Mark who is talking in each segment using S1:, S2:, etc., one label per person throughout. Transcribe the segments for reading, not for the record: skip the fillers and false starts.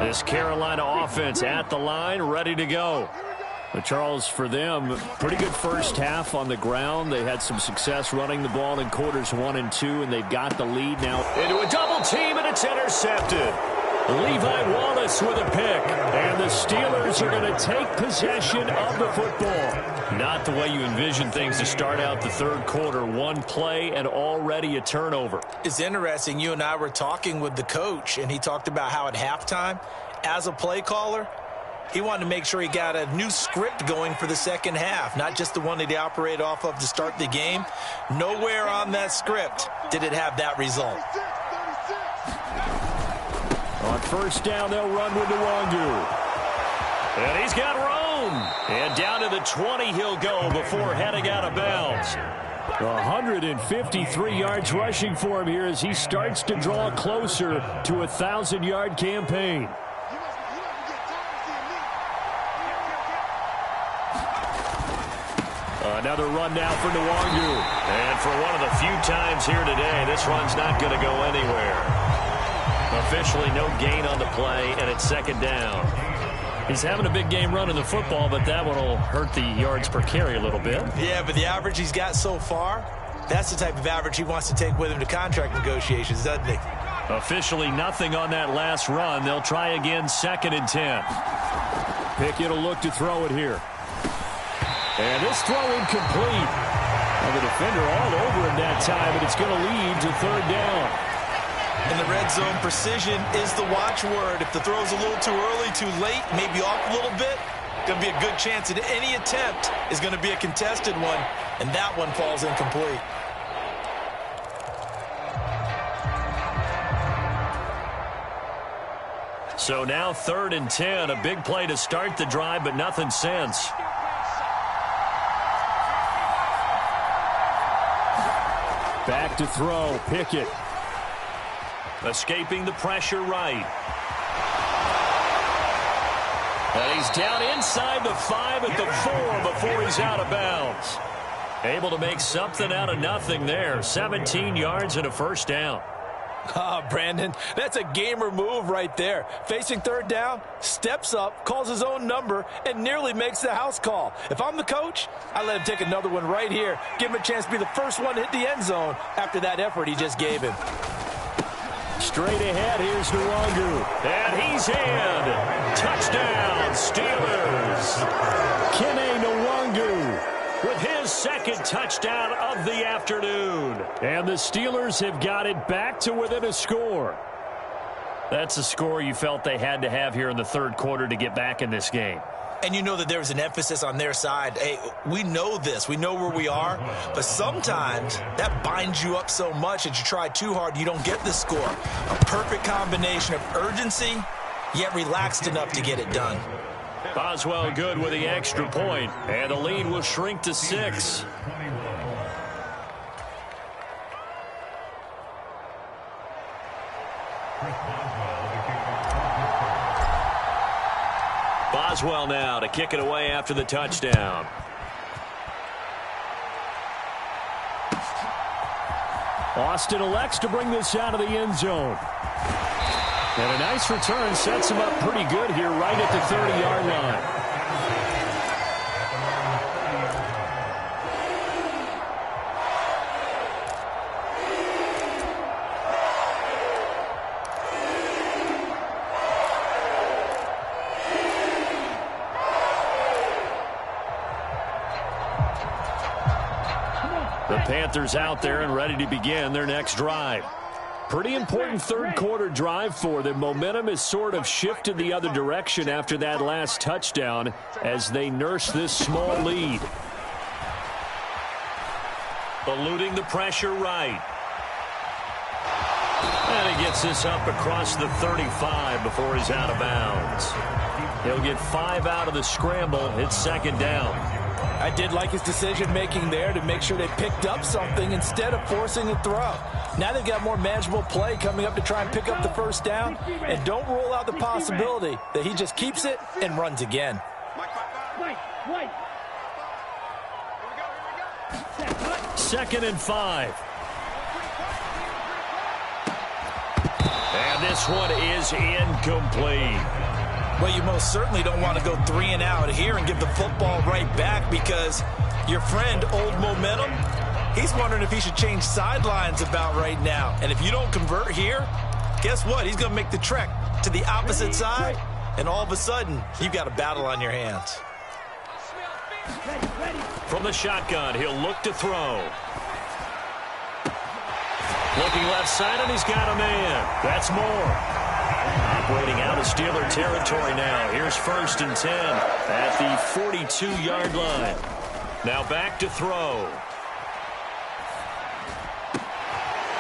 S1: This Carolina offense at the line, ready to go. But Charles, for them, pretty good first half on the ground. They had some success running the ball in quarters 1 and 2, and they've got the lead now. Into a double team, and it's intercepted. Levi Wallace with a pick, and the Steelers are going to take possession of the football. Not the way you envision things to start out the third quarter. One play and already a turnover.
S2: It's interesting. You and I were talking with the coach, and he talked about how at halftime, as a play caller, he wanted to make sure he got a new script going for the second half, not just the one that he operated off of to start the game. Nowhere on that script did it have that result.
S1: On first down, they'll run with Nwangu. And he's got room. And down to the 20 he'll go before heading out of bounds. 153 yards rushing for him here as he starts to draw closer to a 1,000-yard campaign. Another run now for Nwangu. And for one of the few times here today, this run's not going to go anywhere. Officially no gain on the play, and it's second down. He's having a big game running the football, but that one will hurt the yards per carry a little bit.
S2: Yeah, but the average he's got so far, that's the type of average he wants to take with him to contract negotiations, doesn't he?
S1: Officially nothing on that last run. They'll try again, 2nd and 10. Pickett will look to throw it here. And this throw incomplete. And the defender all over him that time, and it's going to lead to 3rd down.
S2: In the red zone, precision is the watchword. If the throw's a little too early, too late, maybe off a little bit, going to be a good chance that any attempt is going to be a contested one, and that one falls incomplete.
S1: So now 3rd and 10, a big play to start the drive, but nothing since. Back to throw, Pickett. Escaping the pressure right. And he's down inside the 5 at the 4 before he's out of bounds. Able to make something out of nothing there. 17 yards and a first down.
S2: Brandon, that's a gamer move right there. Facing 3rd down, steps up, calls his own number, and nearly makes the house call. If I'm the coach, I let him take another one right here. Give him a chance to be the first one to hit the end zone after that effort he just gave him.
S1: Straight ahead, here's Nwangu. And he's in. Touchdown, Steelers. Kene Nwangu with his 2nd touchdown of the afternoon. And the Steelers have got it back to within a score. That's a score you felt they had to have here in the 3rd quarter to get back in this game.
S2: And you know that there was an emphasis on their side. Hey, we know this. We know where we are. But sometimes that binds you up so much that you try too hard, you don't get the score. A perfect combination of urgency, yet relaxed enough to get it done.
S1: Boswell good with the extra point. And the lead will shrink to 6. Boswell now to kick it away after the touchdown. Austin elects to bring this out of the end zone. And a nice return sets him up pretty good here right at the 30-yard line. The Panthers out there and ready to begin their next drive. Pretty important 3rd quarter drive for them. Momentum has sort of shifted the other direction after that last touchdown as they nurse this small lead. Eluding the pressure right. And he gets this up across the 35 before he's out of bounds. He'll get 5 out of the scramble. It's 2nd down.
S2: I did like his decision-making there to make sure they picked up something instead of forcing a throw. Now they've got more manageable play coming up to try and pick up the first down, and don't rule out the possibility that he just keeps it and runs again.
S1: Second and 5. And this one is incomplete.
S2: Well, you most certainly don't want to go 3 and out here and give the football right back, because your friend, Old Momentum, he's wondering if he should change sidelines about right now. And if you don't convert here, guess what? He's going to make the trek to the opposite side, and all of a sudden, you've got a battle on your hands.
S1: From the shotgun, he'll look to throw. Looking left side, and he's got a man. That's Moore. Operating out of Steeler territory now. Here's 1st and 10 at the 42-yard line. Now back to throw.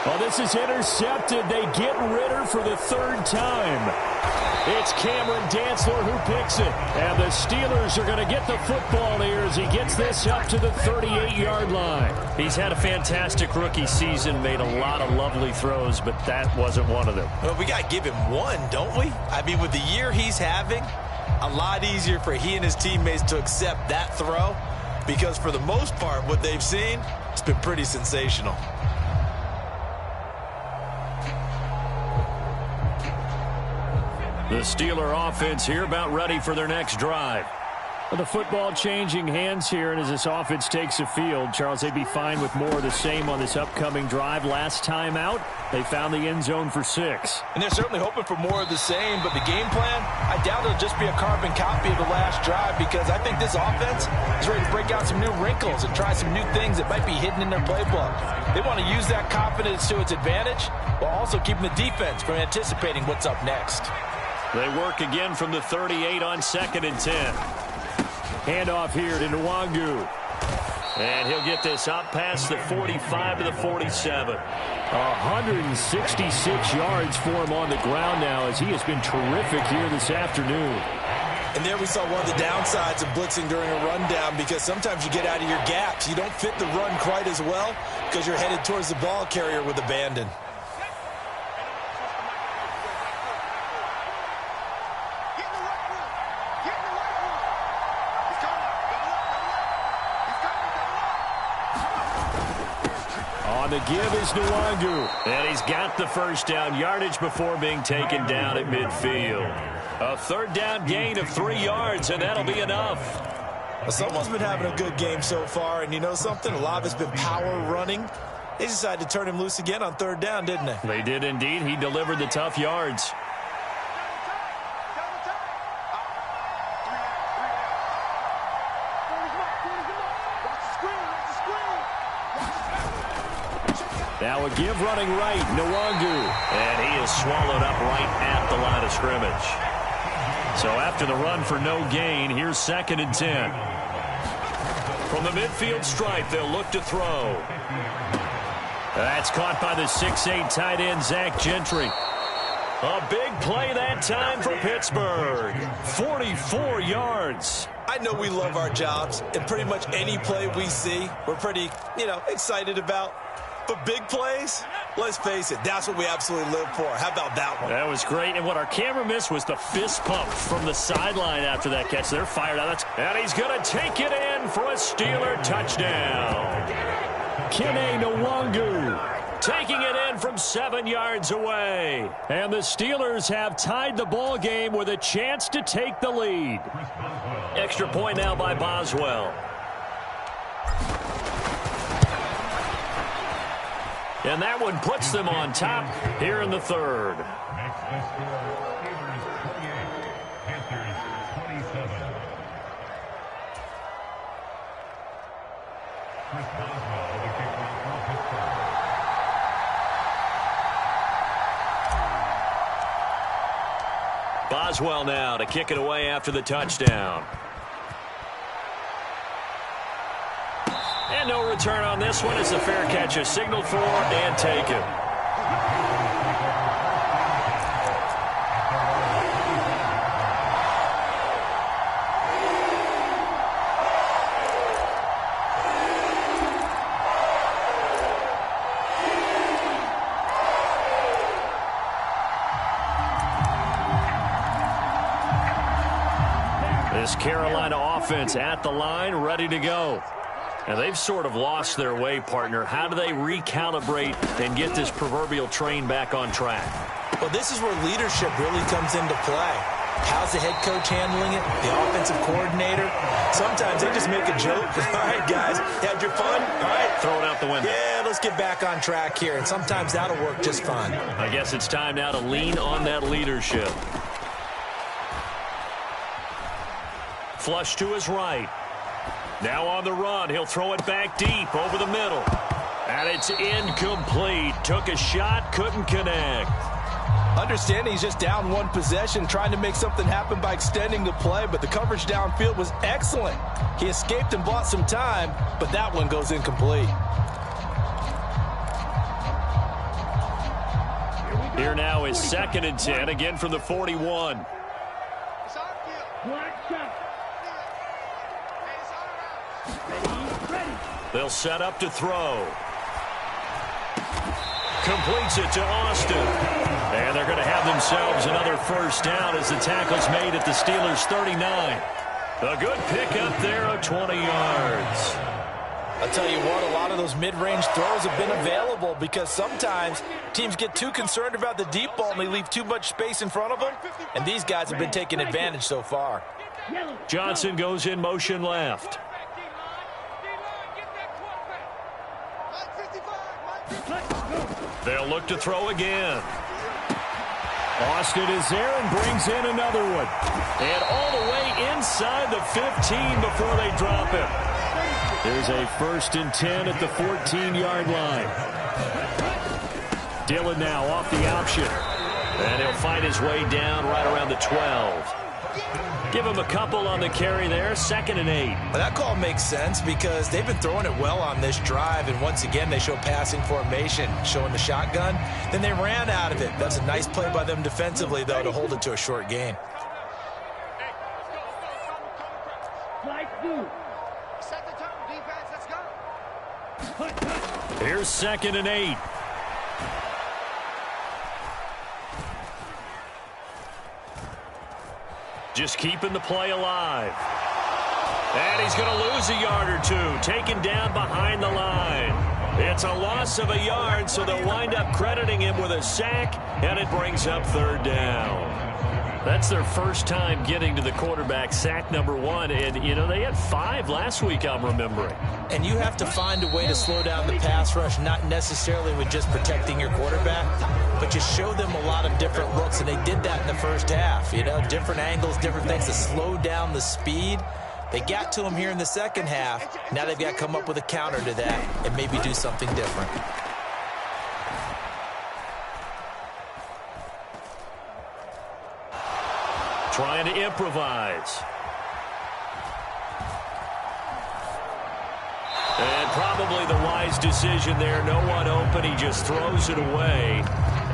S1: Well, this is intercepted. They get Ritter for the 3rd time. It's Cameron Dantzler who picks it. And the Steelers are going to get the football here as he gets this up to the 38-yard line. He's had a fantastic rookie season, made a lot of lovely throws, but that wasn't one of them.
S2: Well, we got to give him one, don't we? I mean, with the year he's having, a lot easier for he and his teammates to accept that throw, because for the most part, what they've seen, it's been pretty sensational.
S1: The Steeler offense here about ready for their next drive. Well, the football changing hands here, and as this offense takes the field, Charles, they'd be fine with more of the same on this upcoming drive. Last time out, they found the end zone for 6.
S2: And they're certainly hoping for more of the same, but the game plan, I doubt it'll just be a carbon copy of the last drive, because I think this offense is ready to break out some new wrinkles and try some new things that might be hidden in their playbook. They want to use that confidence to its advantage, while also keeping the defense from anticipating what's up next.
S1: They work again from the 38 on 2nd and 10. Handoff here to Nwangu. And he'll get this up past the 45 to the 47. 166 yards for him on the ground now, as he has been terrific here this afternoon.
S2: And there we saw one of the downsides of blitzing during a rundown, because sometimes you get out of your gaps. You don't fit the run quite as well because you're headed towards the ball carrier with abandon.
S1: On the give is Nwangu. And he's got the 1st down yardage before being taken down at midfield. A 3rd down gain of 3 yards, and that'll be enough.
S2: Well, someone's been having a good game so far, and you know something? A lot of it's been power running. They decided to turn him loose again on 3rd down, didn't they?
S1: They did indeed. He delivered the tough yards. Now a give running right, Nwangu. And he is swallowed up right at the line of scrimmage. So after the run for no gain, here's 2nd and 10. From the midfield stripe, they'll look to throw. That's caught by the 6'8" tight end, Zach Gentry. A big play that time for Pittsburgh. 44 yards.
S2: I know we love our jobs, and pretty much any play we see, we're pretty, excited about. But big plays, let's face it, that's what we absolutely live for. How about that one?
S1: That was great. And what our camera missed was the fist pump from the sideline after that catch. They're fired out. And he's going to take it in for a Steeler touchdown. Kene Nwangu taking it in from 7 yards away. And the Steelers have tied the ball game with a chance to take the lead. Extra point now by Boswell. And that one puts them on top here in the 3rd. Boswell now to kick it away after the touchdown. And no return on this one as the fair catch is signaled for and taken. This Carolina offense at the line, ready to go. And they've sort of lost their way, partner. How do they recalibrate and get this proverbial train back on track?
S2: Well, this is where leadership really comes into play. How's the head coach handling it? The offensive coordinator? Sometimes they just make a joke. All right, guys, had your fun? All right.
S1: Throw it out the window.
S2: Yeah, let's get back on track here. And sometimes that'll work just fine.
S1: I guess it's time now to lean on that leadership. Flush to his right. Now on the run. He'll throw it back deep over the middle. And it's incomplete. Took a shot, couldn't connect.
S3: Understanding he's just down one possession, trying to make something happen by extending the play, but the coverage downfield was excellent. He escaped and bought some time, but that one goes incomplete.
S1: Here now is 2nd and 10, again from the 41. They'll set up to throw. Completes it to Austin. And they're going to have themselves another first down as the tackle's made at the Steelers' 39. A good pickup there of 20 yards.
S2: I'll tell you what, a lot of those mid-range throws have been available because sometimes teams get too concerned about the deep ball and they leave too much space in front of them, and these guys have been taking advantage so far.
S1: Johnson goes in motion left. They'll look to throw again. Austin is there and brings in another one. And all the way inside the 15 before they drop him. There's a 1st and 10 at the 14-yard line. Dillon now off the option. And he'll find his way down right around the 12. Give him a couple on the carry there. 2nd and 8.
S2: Well, that call makes sense because they've been throwing it well on this drive, and once again they show passing formation, showing the shotgun. Then they ran out of it. That's a nice play by them defensively, though, to hold it to a short gain.
S1: Here's 2nd and 8. Just keeping the play alive. And he's going to lose a yard or two. Taken down behind the line. It's a loss of a yard, so they'll wind up crediting him with a sack, and it brings up 3rd down. That's their first time getting to the quarterback, sack number 1. And, you know, they had 5 last week, I'm remembering.
S2: And you have to find a way to slow down the pass rush, not necessarily with just protecting your quarterback, but just show them a lot of different looks. And they did that in the first half. You know, different angles, different things to slow down the speed. They got to him here in the second half. Now they've got to come up with a counter to that and maybe do something different.
S1: Trying to improvise. And probably the wise decision there. No one open. He just throws it away.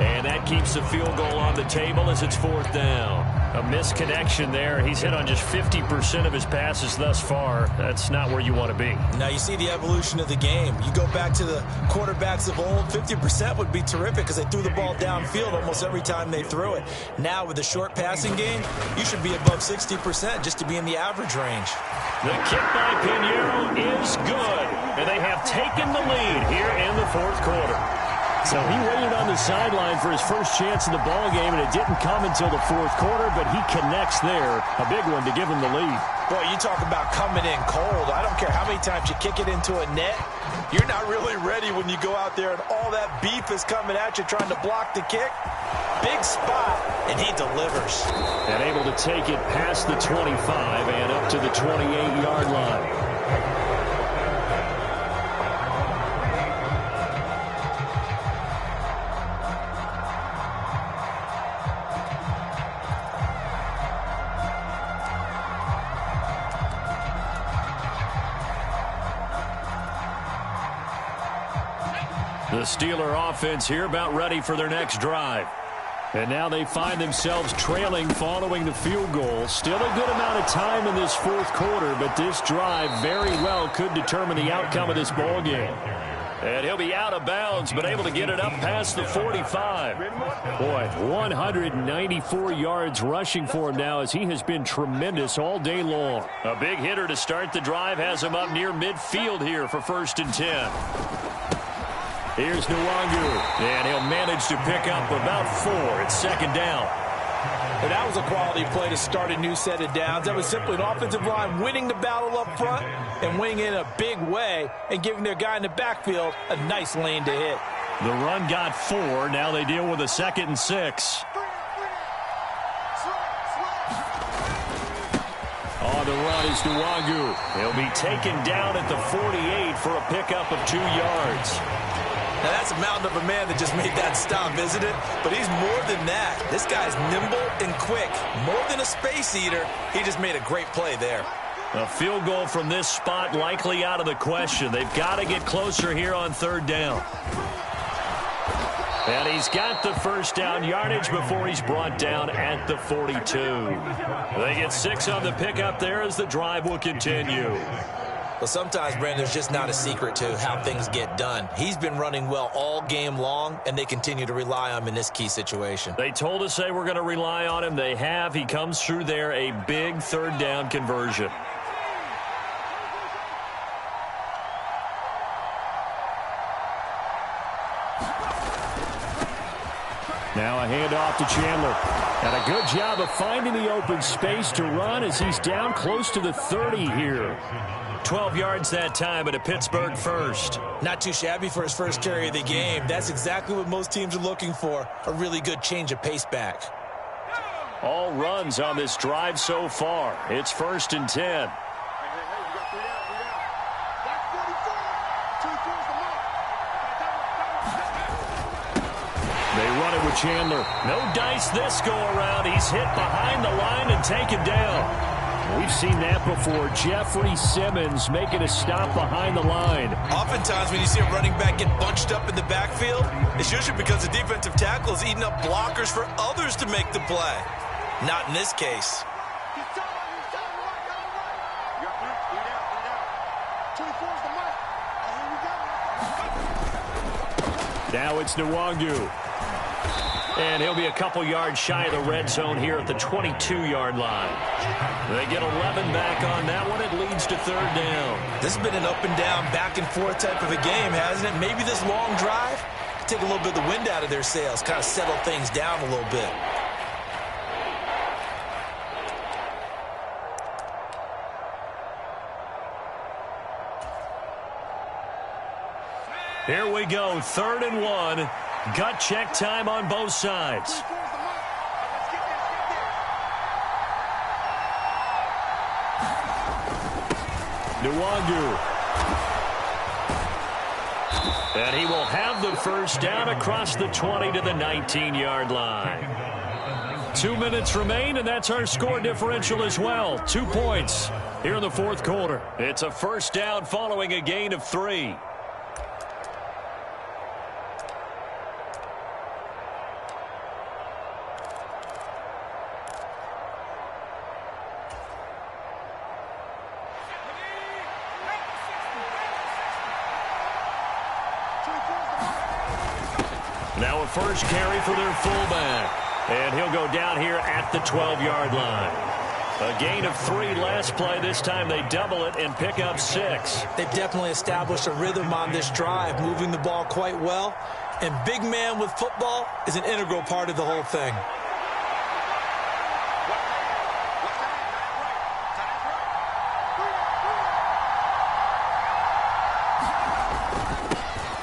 S1: And that keeps the field goal on the table as it's 4th down. A misconnection there. He's hit on just 50% of his passes thus far. That's not where you want to be.
S2: Now you see the evolution of the game. You go back to the quarterbacks of old, 50% would be terrific because they threw the ball downfield almost every time they threw it. Now with the short passing game, you should be above 60% just to be in the average range.
S1: The kick by Pinheiro is good. And they have taken the lead here in the 4th quarter. So he waited on the sideline for his first chance in the ball game, and it didn't come until the 4th quarter, but he connects there. A big one to give him the lead.
S2: Boy, you talk about coming in cold. I don't care how many times you kick it into a net. You're not really ready when you go out there and all that beef is coming at you trying to block the kick. Big spot, and he delivers.
S1: And able to take it past the 25 and up to the 28-yard line. The Steeler offense here about ready for their next drive. And now they find themselves trailing following the field goal. Still a good amount of time in this 4th quarter, but this drive very well could determine the outcome of this ball game. And he'll be out of bounds, but able to get it up past the 45. Boy, 194 yards rushing for him now as he has been tremendous all day long. A big hitter to start the drive has him up near midfield here for 1st and 10. Here's Nwangu, and he'll manage needs to pick up about 4. It's second down.
S3: And that was a quality play to start a new set of downs. That was simply an offensive line winning the battle up front and winning in a big way and giving their guy in the backfield a nice lane to hit.
S1: The run got 4. Now they deal with a 2nd and 6. On the run is Nwangu. He'll be taken down at the 48 for a pickup of 2 yards.
S2: Now, that's a mountain of a man that just made that stop, isn't it? But he's more than that. This guy's nimble and quick. More than a space eater, he just made a great play there.
S1: A field goal from this spot likely out of the question. They've got to get closer here on 3rd down. And he's got the first down yardage before he's brought down at the 42. They get 6 on the pickup there as the drive will continue.
S2: Well, sometimes, Brandon, there's just not a secret to how things get done. He's been running well all game long, and they continue to rely on him in this key situation.
S1: They told us they were going to rely on him. They have. He comes through there, a big 3rd down conversion. Now a handoff to Chandler. And a good job of finding the open space to run as he's down close to the 30 here. 12 yards that time at a Pittsburgh first.
S2: Not too shabby for his first carry of the game. That's exactly what most teams are looking for, a really good change of pace back.
S1: All runs on this drive so far. It's 1st and 10. They run it with Chandler. No dice this go around. He's hit behind the line and taken down. We've seen that before. Jeffrey Simmons making a stop behind the line.
S2: Oftentimes when you see a running back get bunched up in the backfield, it's usually because the defensive tackle is eating up blockers for others to make the play. Not in this case.
S1: Now it's Nwangu. And he'll be a couple yards shy of the red zone here at the 22-yard line. They get 11 back on that one. It leads to 3rd down.
S2: This has been an up-and-down, back-and-forth type of a game, hasn't it? Maybe this long drive could take a little bit of the wind out of their sails, kind of settle things down a little bit.
S1: Here we go, 3rd and 1. Gut check time on both sides. Nwangu. And he will have the first down across the 20 to the 19-yard line. 2 minutes remain, and that's our score differential as well. 2 points here in the 4th quarter. It's a first down following a gain of 3. Now a first carry for their fullback. And he'll go down here at the 12-yard line. A gain of 3 last play. This time they double it and pick up 6.
S2: They've definitely established a rhythm on this drive, moving the ball quite well. And big man with football is an integral part of the whole thing.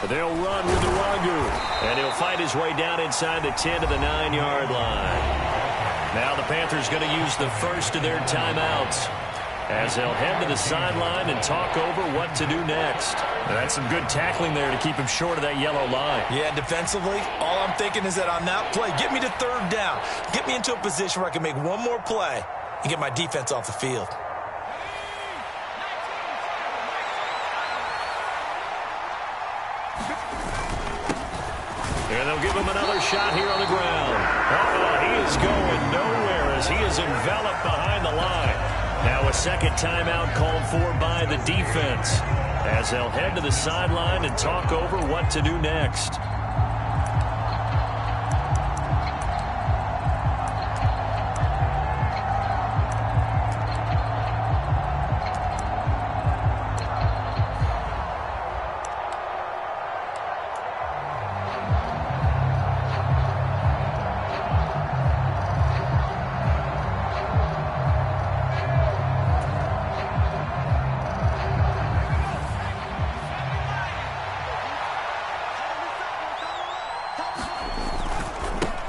S1: They'll run with Nwangu, and he'll fight his way down inside the 10 to the 9-yard line. Now the Panthers going to use the first of their timeouts as they'll head to the sideline and talk over what to do next. That's some good tackling there to keep him short of that yellow line.
S2: Yeah, defensively, all I'm thinking is that on that play, get me to 3rd down. Get me into a position where I can make one more play and get my defense off the field.
S1: And they'll give him another shot here on the ground. He is going nowhere as he is enveloped behind the line. Now a second timeout called for by the defense as they'll head to the sideline and talk over what to do next.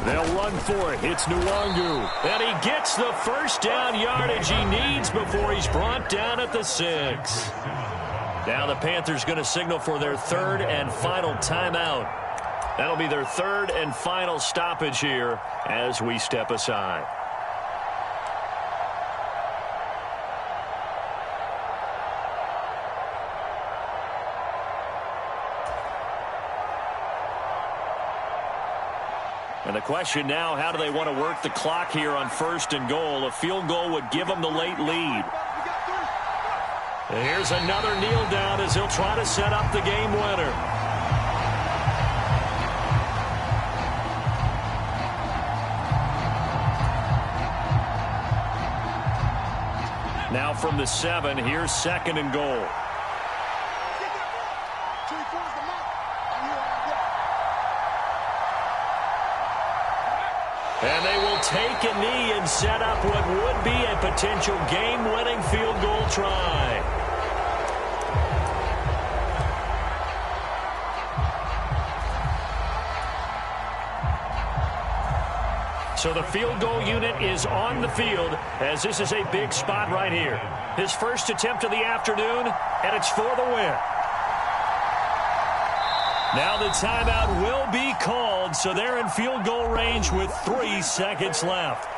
S1: They'll run for it. It's Nwangu. And he gets the first down yardage he needs before he's brought down at the 6. Now the Panthers going to signal for their third and final timeout. That'll be their third and final stoppage here as we step aside. And the question now, how do they want to work the clock here on 1st and goal? A field goal would give them the late lead. And here's another kneel down as he'll try to set up the game winner. Now from the 7, here's 2nd and goal. And they will take a knee and set up what would be a potential game-winning field goal try. So the field goal unit is on the field as this is a big spot right here. His first attempt of the afternoon, and it's for the win. Now the timeout will be called, so they're in field goal range with 3 seconds left.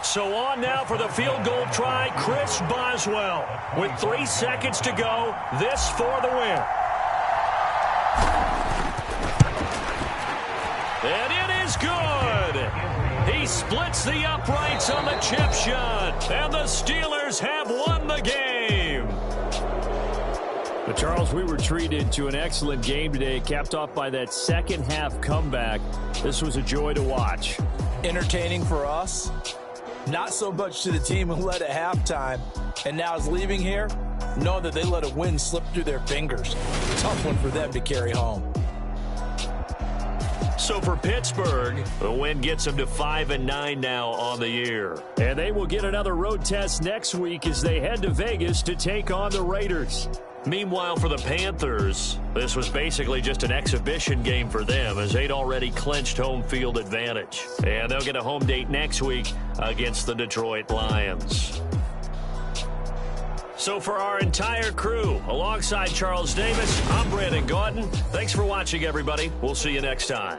S1: So on now for the field goal try, Chris Boswell. With 3 seconds to go, this for the win. And it is good. He splits the uprights on the chip shot, and the Steelers have won the game. But Charles, we were treated to an excellent game today, capped off by that second half comeback. This was a joy to watch.
S3: Entertaining for us, not so much to the team who led at halftime and now is leaving here, knowing that they let a win slip through their fingers. Tough one for them to carry home.
S1: So for Pittsburgh, the win gets them to 5-9 now on the year. And they will get another road test next week as they head to Vegas to take on the Raiders. Meanwhile, for the Panthers, this was basically just an exhibition game for them as they'd already clinched home field advantage. And they'll get a home date next week against the Detroit Lions. So for our entire crew, alongside Charles Davis, I'm Brandon Gaudin. Thanks for watching, everybody. We'll see you next time.